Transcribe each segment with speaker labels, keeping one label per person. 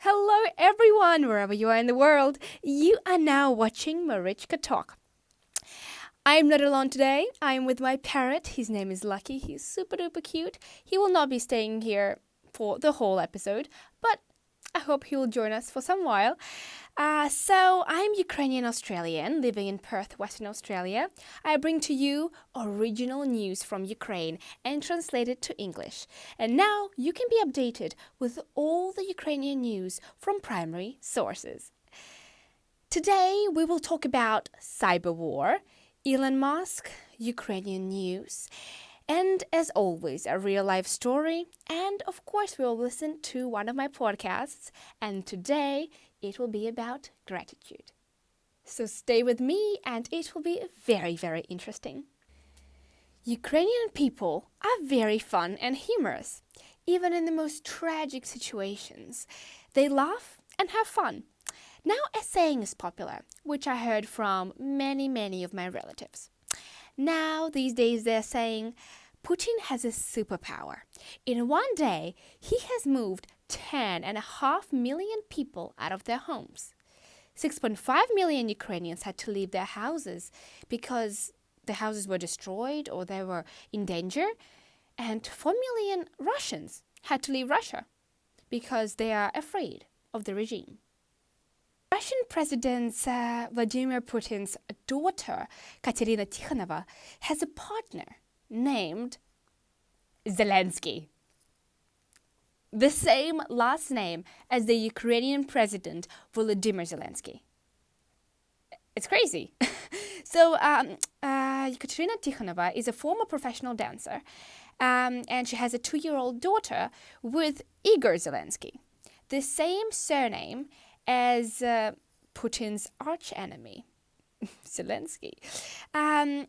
Speaker 1: Hello everyone, wherever you are in the world. You are now watching Marichka Talk. I am not alone today. I am with my parrot. His name is Lucky. He's super duper cute. He will not be staying here for the whole episode, but I hope he will join us for some while. So I'm Ukrainian Australian living in Perth, Western Australia. I bring to you original news from Ukraine and translate it to English. And now you can be updated with all the Ukrainian news from primary sources. Today we will talk about cyber war, Elon Musk, Ukrainian news, and as always, a real-life story. And of course, we'll listen to one of my podcasts. And today, it will be about gratitude. So stay with me and it will be very, very interesting. Ukrainian people are very fun and humorous. Even in the most tragic situations, they laugh and have fun. Now a saying is popular, which I heard from many of my relatives. Now, these days, they're saying, Putin has a superpower. In one day, he has moved 10.5 million people out of their homes. 6.5 million Ukrainians had to leave their houses because the houses were destroyed or they were in danger. And 4 million Russians had to leave Russia because they are afraid of the regime. Russian President Vladimir Putin's daughter, Katerina Tikhonova, has a partner named ZELENSKY. The same last name as the Ukrainian President Volodymyr Zelensky. It's crazy. So, Katerina Tikhonova is a former professional dancer, and she has a 2-year-old daughter with Igor Zelensky, the same surname as Putin's archenemy, Zelensky.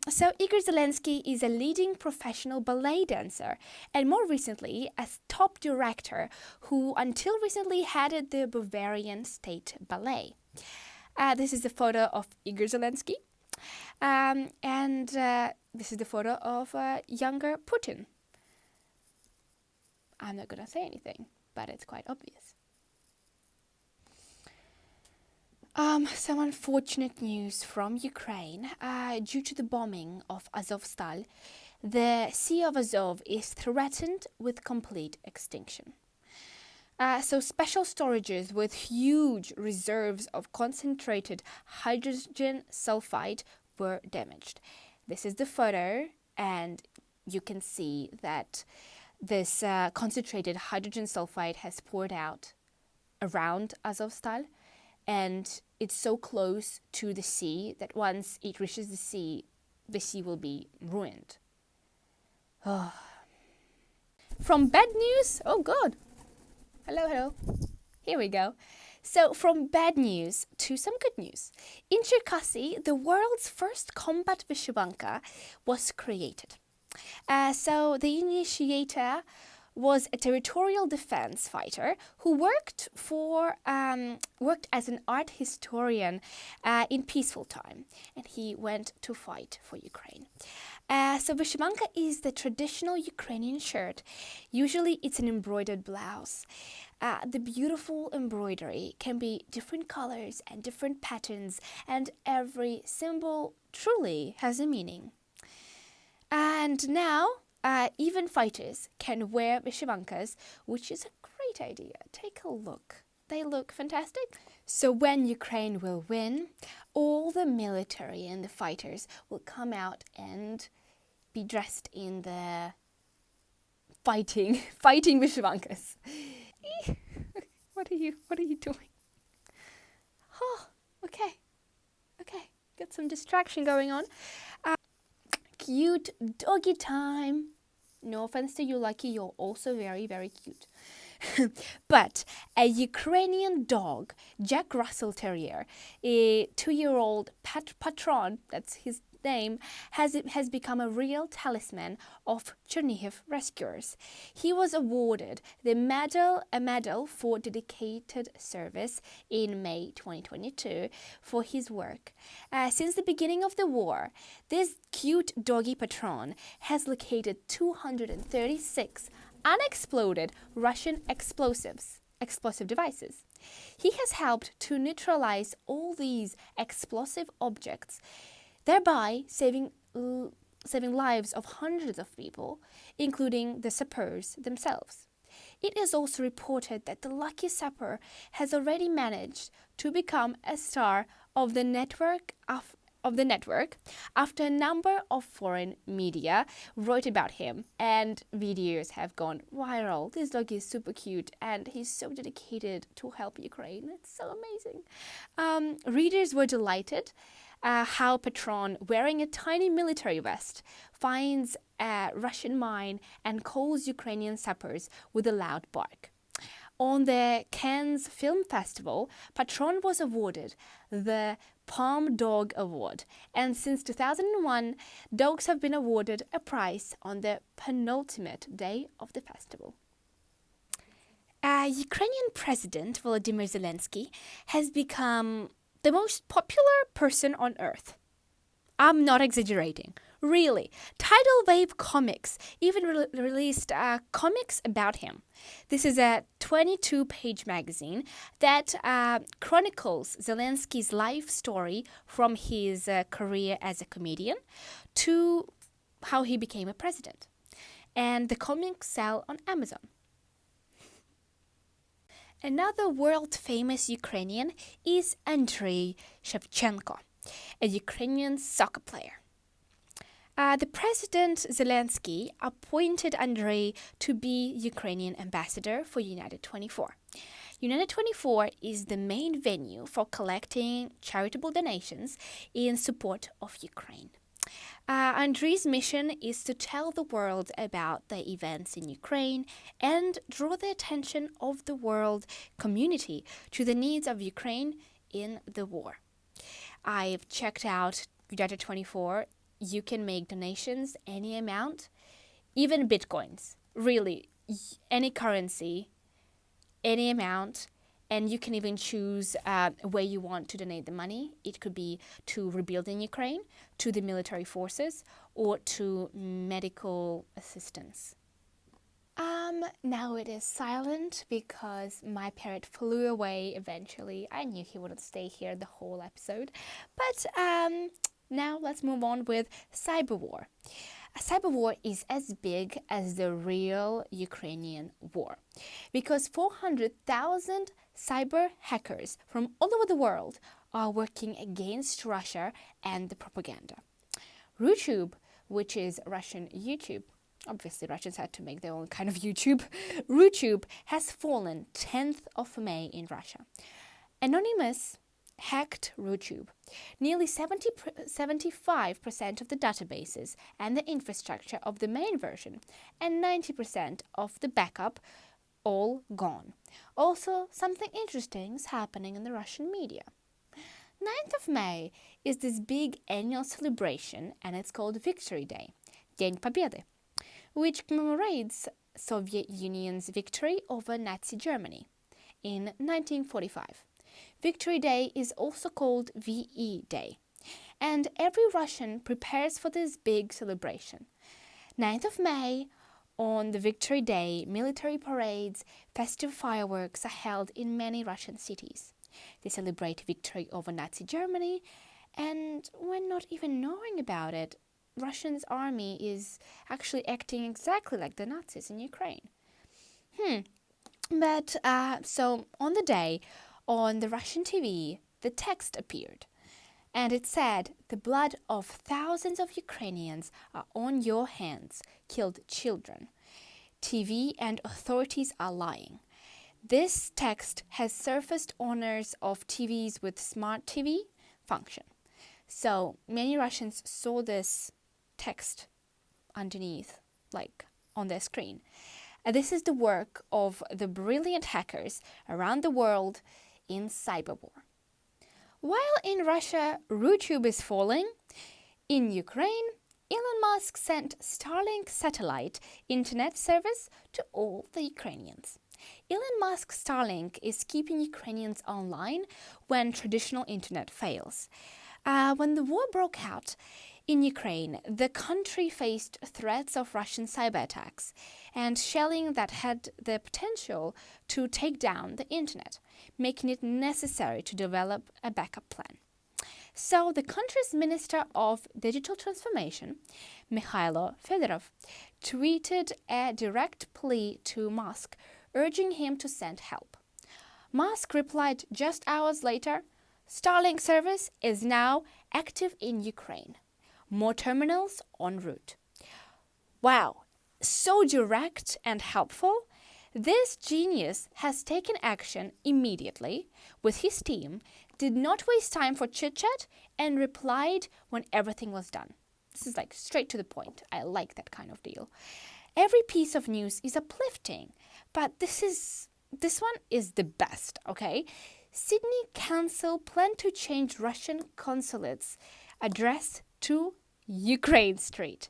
Speaker 1: So Igor Zelensky is a leading professional ballet dancer and more recently a top director who until recently headed the Bavarian State Ballet. This is the photo of Igor Zelensky, and this is the photo of younger Putin. I'm not going to say anything, but it's quite obvious. Some unfortunate news from Ukraine. Due to the bombing of Azovstal, the Sea of Azov is threatened with complete extinction. So special storages with huge reserves of concentrated hydrogen sulfide were damaged. This is the photo, and you can see that this concentrated hydrogen sulfide has poured out around Azovstal. And it's so close to the sea that once it reaches the sea will be ruined. Oh. From bad news, oh God. Hello. Here we go. So from bad news to some good news. In Cherkasy, the world's first combat vyshyvanka was created. So the initiator was a territorial defense fighter who worked as an art historian in peaceful time, and he went to fight for Ukraine. So vyshyvanka is the traditional Ukrainian shirt. Usually it's an embroidered blouse. The beautiful embroidery can be different colors and different patterns, and every symbol truly has a meaning. And now even fighters can wear vyshyvankas, which is a great idea. Take a look. They look fantastic. So when Ukraine will win, all the military and the fighters will come out and be dressed in the fighting vyshyvankas. What are you doing? Oh, okay. Got some distraction going on. Cute doggy time. No offense to you, Lucky, you're also very, very cute. But a Ukrainian dog, Jack Russell Terrier, a 2-year-old patron, that's his name, has become a real talisman of Chernihiv rescuers. He was awarded a medal for dedicated service in May 2022 for his work. Since the beginning of the war, this cute doggy patron has located 236 unexploded Russian explosives explosive devices. He has helped to neutralize all these explosive objects, thereby saving lives of hundreds of people, including the sappers themselves. It is also reported that the lucky sapper has already managed to become a star of the network after a number of foreign media wrote about him and videos have gone viral. This dog is super cute and he's so dedicated to help Ukraine. It's so amazing. Readers were delighted how Patron, wearing a tiny military vest, finds a Russian mine and calls Ukrainian sappers with a loud bark. On the Cannes Film Festival, Patron was awarded the Palm Dog Award, and since 2001, dogs have been awarded a prize on the penultimate day of the festival. Ukrainian President Volodymyr Zelensky has become the most popular person on earth. I'm not exaggerating. Really. Tidal Wave Comics even released comics about him. This is a 22-page magazine that chronicles Zelensky's life story from his career as a comedian to how he became a president. And the comics sell on Amazon. Another world-famous Ukrainian is Andrei Shevchenko, a Ukrainian soccer player. The President Zelensky appointed Andrei to be Ukrainian ambassador for United 24. United 24 is the main venue for collecting charitable donations in support of Ukraine. Andrei's mission is to tell the world about the events in Ukraine and draw the attention of the world community to the needs of Ukraine in the war. I've checked out United 24. You can make donations any amount, even bitcoins, really, any currency, any amount, and you can even choose where you want to donate the money. It could be to rebuilding Ukraine, to the military forces, or to medical assistance. Now it is silent because my parrot flew away eventually. I knew he wouldn't stay here the whole episode. But now let's move on with cyberwar. A cyberwar is as big as the real Ukrainian war because 400,000 cyber hackers from all over the world are working against Russia and the propaganda. RuTube, which is Russian YouTube, obviously Russians had to make their own kind of YouTube, RuTube has fallen 10th of May in Russia. Anonymous hacked RuTube. Nearly 75% of the databases and the infrastructure of the main version and 90% of the backup all gone. Also, something interesting is happening in the Russian media. 9th of May is this big annual celebration and it's called Victory Day, День Победы, which commemorates Soviet Union's victory over Nazi Germany in 1945. Victory Day is also called VE Day, and every Russian prepares for this big celebration. 9th of May, on the Victory Day, military parades, festive fireworks are held in many Russian cities. They celebrate victory over Nazi Germany, and when not even knowing about it, Russia's army is actually acting exactly like the Nazis in Ukraine. But so on the day, on the Russian TV, the text appeared, and it said, "The blood of thousands of Ukrainians are on your hands, killed children. TV and authorities are lying." This text has surfaced owners of TVs with smart TV function. So many Russians saw this text underneath, like on their screen. This is the work of the brilliant hackers around the world in cyberwar. While in Russia, RuTube is falling, in Ukraine, Elon Musk sent Starlink satellite internet service to all the Ukrainians. Elon Musk's Starlink is keeping Ukrainians online when traditional internet fails. When the war broke out, In Ukraine, the country faced threats of Russian cyber attacks and shelling that had the potential to take down the internet, making it necessary to develop a backup plan. So the country's Minister of Digital Transformation, Mikhailo Fedorov, tweeted a direct plea to Musk, urging him to send help. Musk replied just hours later, "Starlink service is now active in Ukraine. More terminals en route." Wow, so direct and helpful. This genius has taken action immediately with his team, did not waste time for chit-chat, and replied when everything was done. This is like straight to the point. I like that kind of deal. Every piece of news is uplifting, but this one is the best, okay? Sydney Council plan to change Russian consulate's address to Ukraine Street.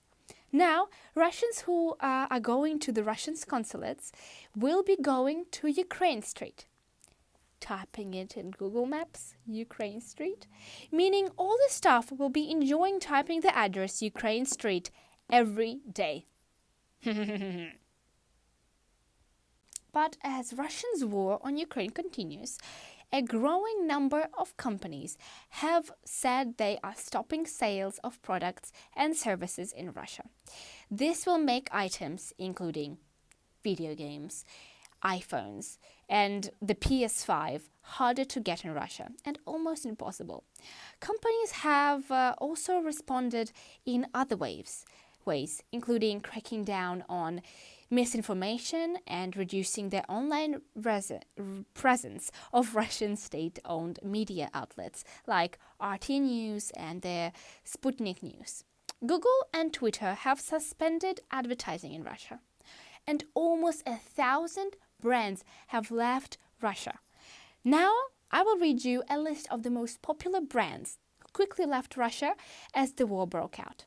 Speaker 1: Now, Russians who are going to the Russian consulates will be going to Ukraine Street. Typing it in Google Maps, Ukraine Street, meaning all the staff will be enjoying typing the address Ukraine Street every day. But as Russia's war on Ukraine continues, a growing number of companies have said they are stopping sales of products and services in Russia. This will make items including video games, iPhones, and the PS5 harder to get in Russia and almost impossible. Companies have also responded in other ways, including cracking down on misinformation and reducing the online presence of Russian state-owned media outlets like RT News and the Sputnik News. Google and Twitter have suspended advertising in Russia, and almost 1,000 brands have left Russia. Now, I will read you a list of the most popular brands who quickly left Russia as the war broke out.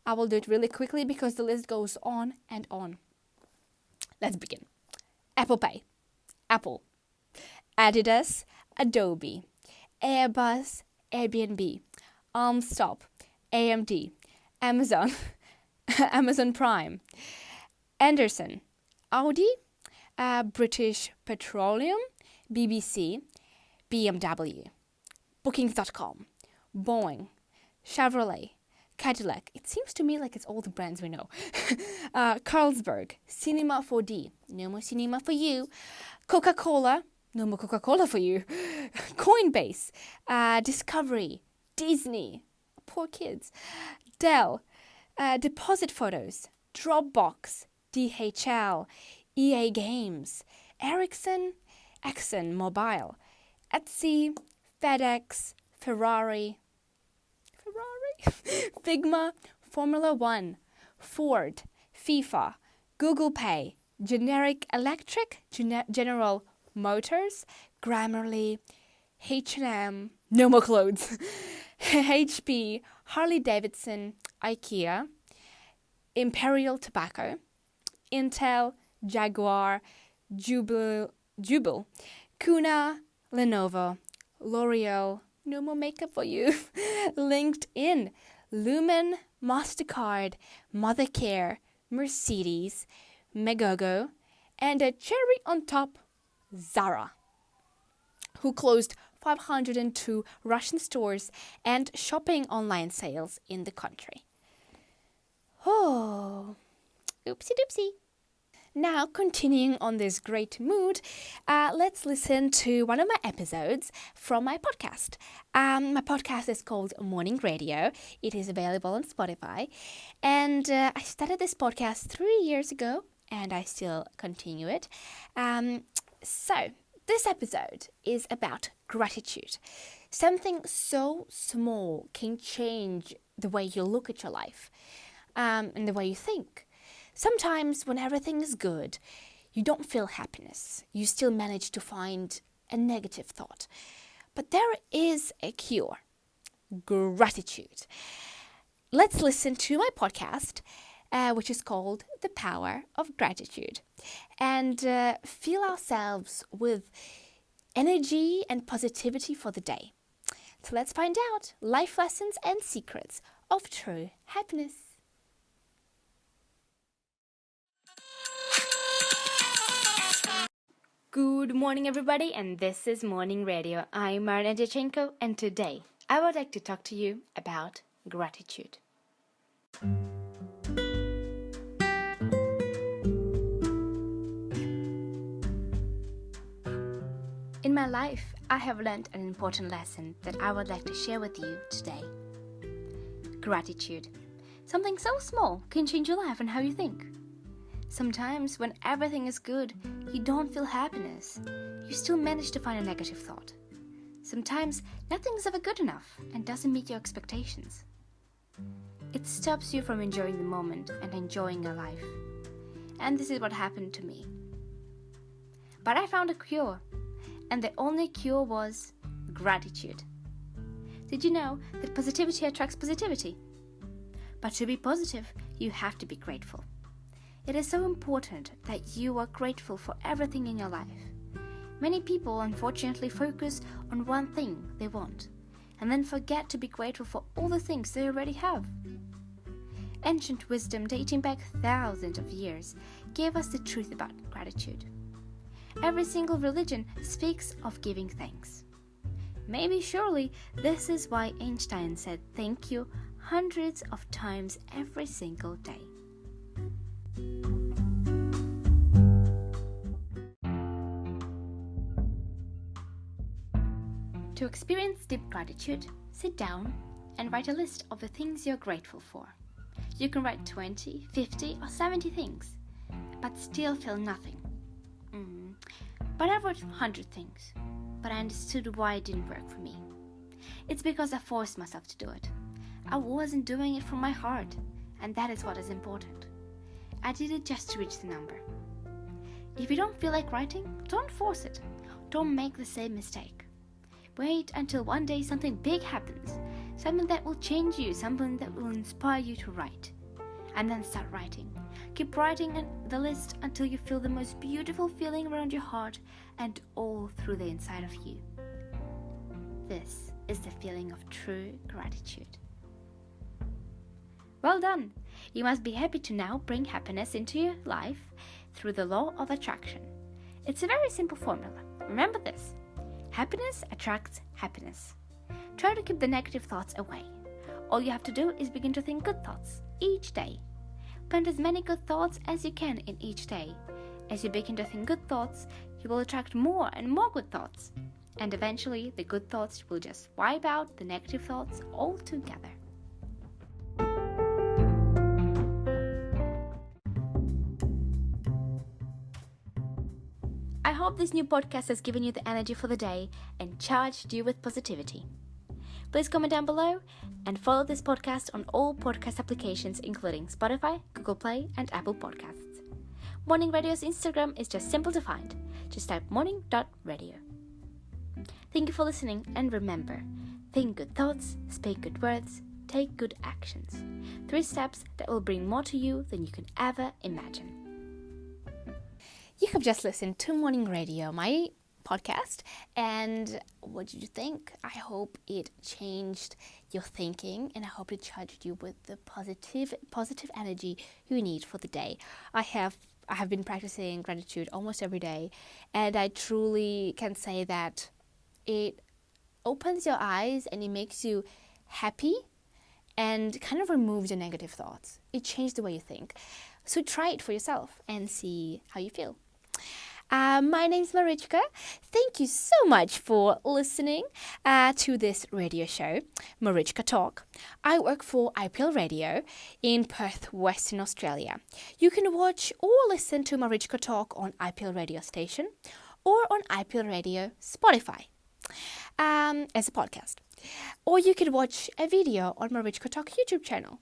Speaker 1: I will do it really quickly because the list goes on and on. Let's begin. Apple Pay, Apple, Adidas, Adobe, Airbus, Airbnb, Armstop, AMD, Amazon, Amazon Prime, Anderson, Audi, British Petroleum, BBC, BMW, Bookings.com, Boeing, Chevrolet, Cadillac. It seems to me like it's all the brands we know. Carlsberg, Cinema 4D, no more cinema for you. Coca-Cola, no more Coca-Cola for you. Coinbase, Discovery, Disney, poor kids. Dell, Deposit Photos, Dropbox, DHL, EA Games, Ericsson, Exxon Mobil, Etsy, FedEx, Ferrari, Figma, Formula One, Ford, FIFA, Google Pay, Generic Electric, General Motors, Grammarly, H&M, no more clothes, HP, Harley Davidson, IKEA, Imperial Tobacco, Intel, Jaguar, Jubel, Kuna, Lenovo, L'Oreal, no more makeup for you, LinkedIn, Lumen, MasterCard, Mothercare, Mercedes, Megogo, and a cherry on top, Zara, who closed 502 Russian stores and shopping online sales in the country. Oh, oopsie doopsie. Now, continuing on this great mood, let's listen to one of my episodes from my podcast. My podcast is called Morning Radio. It is available on Spotify. And I started this podcast 3 years ago, and I still continue it. So, this episode is about gratitude. Something so small can change the way you look at your life and the way you think. Sometimes when everything is good, you don't feel happiness. You still manage to find a negative thought. But there is a cure: gratitude. Let's listen to my podcast, which is called The Power of Gratitude, and fill ourselves with energy and positivity for the day. So let's find out life lessons and secrets of true happiness. Good morning, everybody, and this is Morning Radio. I'm Marichka, and today I would like to talk to you about gratitude. In my life, I have learned an important lesson that I would like to share with you today. Gratitude. Something so small can change your life and how you think. Sometimes when everything is good, you don't feel happiness. You still manage to find a negative thought. Sometimes nothing is ever good enough and doesn't meet your expectations. It stops you from enjoying the moment and enjoying your life. And this is what happened to me. But I found a cure, and the only cure was gratitude. Did you know that positivity attracts positivity? But to be positive, you have to be grateful. It is so important that you are grateful for everything in your life. Many people unfortunately focus on one thing they want and then forget to be grateful for all the things they already have. Ancient wisdom dating back thousands of years gave us the truth about gratitude. Every single religion speaks of giving thanks. Maybe surely this is why Einstein said thank you hundreds of times every single day. To experience deep gratitude, sit down and write a list of the things you're grateful for. You can write 20, 50 or 70 things, but still feel nothing. But I wrote 100 things, but I understood why it didn't work for me. It's because I forced myself to do it. I wasn't doing it from my heart, and that is what is important. I did it just to reach the number. If you don't feel like writing, don't force it. Don't make the same mistake. Wait until one day something big happens, something that will change you, something that will inspire you to write. And then start writing. Keep writing the list until you feel the most beautiful feeling around your heart and all through the inside of you. This is the feeling of true gratitude. Well done! You must be happy to now bring happiness into your life through the law of attraction. It's a very simple formula. Remember this. Happiness attracts happiness. Try to keep the negative thoughts away. All you have to do is begin to think good thoughts each day. Plant as many good thoughts as you can in each day. As you begin to think good thoughts, you will attract more and more good thoughts. And eventually, the good thoughts will just wipe out the negative thoughts altogether. I hope this new podcast has given you the energy for the day and charged you with positivity. Please comment down below and follow this podcast on all podcast applications including Spotify, Google Play and Apple Podcasts. Morning Radio's Instagram is just simple to find. Just type morning.radio. Thank you for listening, and remember, think good thoughts, speak good words, take good actions. 3 steps that will bring more to you than you can ever imagine. You have just listened to Morning Radio, my podcast, and what did you think? I hope it changed your thinking, and I hope it charged you with the positive energy you need for the day. I have been practicing gratitude almost every day, and I truly can say that it opens your eyes and it makes you happy and kind of removes your negative thoughts. It changed the way you think. So try it for yourself and see how you feel. My name's Marichka. Thank you so much for listening to this radio show, Marichka Talk. I work for IPL Radio in Perth, Western Australia. You can watch or listen to Marichka Talk on IPL Radio station or on IPL Radio Spotify as a podcast. Or you can watch a video on Marichka Talk YouTube channel.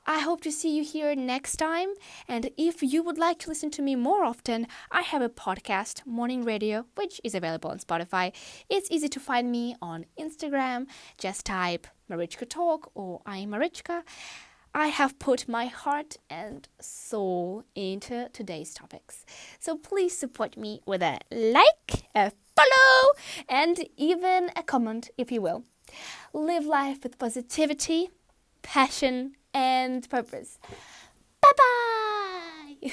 Speaker 1: I hope to see you here next time, and if you would like to listen to me more often, I have a podcast, Morning Radio, which is available on Spotify. It's easy to find me on Instagram. Just type Marichka Talk or I'm Marichka. I have put my heart and soul into today's topics. So please support me with a like, a follow, and even a comment if you will. Live life with positivity passion, and purpose. Bye bye!